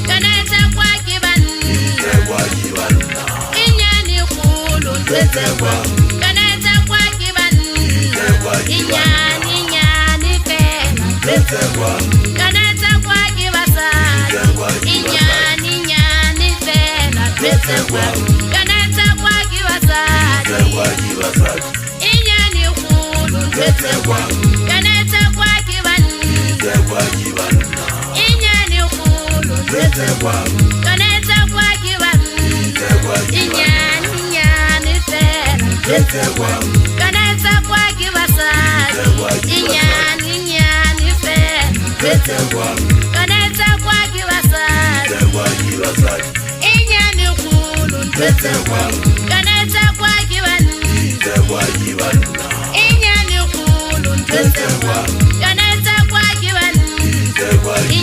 Kaneta kwa kiban Inyani khulu Kaneta kwa kiban Inyani fela Kaneta kwa kibasa Inyani fela Kaneta kwa kibasa Inyani khulu Kaneta kwa kiban Inyani khulu Kaneta kwa kiban Inyani fela Kaneta kwa kibasa Inyani fela Kaneta kwa kibasa Inyani khulu Kaneta kwa kiban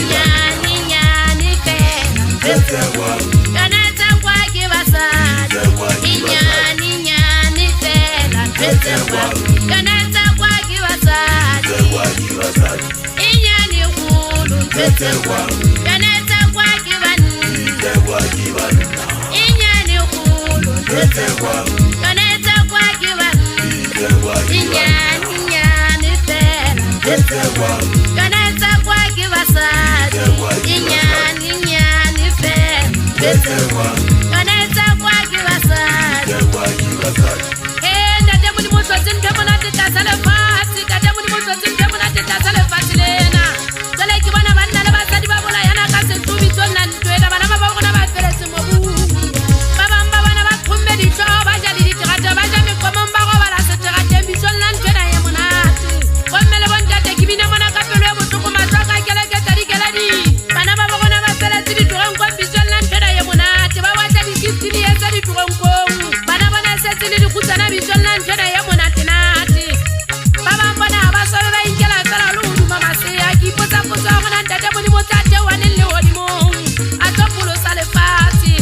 Inyani khulu Kaneta kwa kiban Inyani fela Kaneta kwa kibasa Inyani fela Kaneta kwa kibasa Inyani khulu Kaneta kwa kiban Inyani khulu Kaneta kwa kiban Inyani fela Kaneta kwa kibasa Inyani fela Kaneta kwa kibasa Ndade muni motsozi ndemo na titasale fasi Ndade muni motsozi ndemo na titasale fasi lena Zale kibana banna le basadi ba bola yana ka se tubi tsona ntwela bana ba bona ba feletse mobu Baba bana ba khumbe di tso ba ja di tirata ba ja me komo ba go bala se tirata mbitsona ntwela ya monate Bommele bontate kibina mona ka pelo ya botoko matsoka kele ke tadi kele di Bana ba bona ba feletse di turon kwa mbitsona ntwela ya monate Ba wa ja di kistini ya di turon ko Bana bona se tsile di khutsana mbitsona ntwela ya monate nate Baba bona ba solo ba inkela tsala lu mama se ya ki potsa potsa gona ntate moni motate wa ne le hodimo a tsopulo sa le fati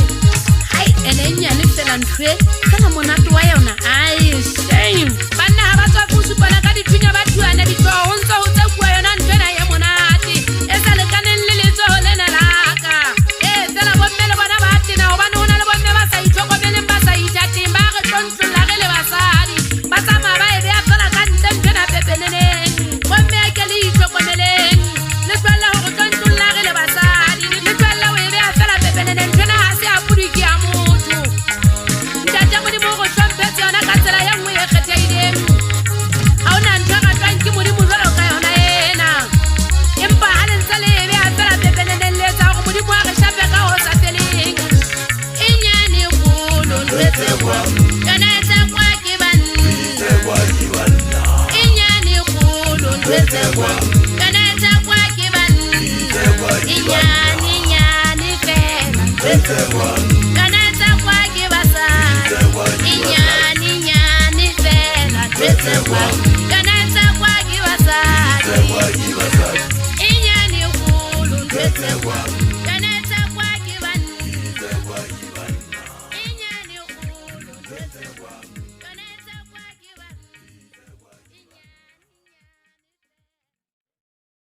hai elenya le fela ntwe kana monate wa yona ai shame bana ha ba tswa kusupana ka dithunya ba thuana di tlo ho ntso ho tse kwa yona ntwena ya monate esa le kaneng le letso lena laka fela bommele bona ba tina hobane hona le bomme ba sa ithokomeleng ba sa ithateng ba re tlontlolla re le basadi ba tsama ba ebe a fela ka ntle ntwena pepeneneng bomme a ke le ithokomeleng le tswella hore tlontlolla re le basadi le tswella o ebe a fela pepeneneng ntwena ha se a pudiki ya motho ntate modimo go tlhompetse yona ka tsela ya nngwe e kgethehileng ha ona ntho e ratwang ke modimo jwalo ka yona ena empa ha le ntse le ebe a fela pepeneneng le etsa hore modimo a re shape ka ho sa feleng Inyani khulu Kaneta kwa kiban Inyani khulu Kaneta kwa kiban Inyani fela Kaneta kwa kibasa Inyani fela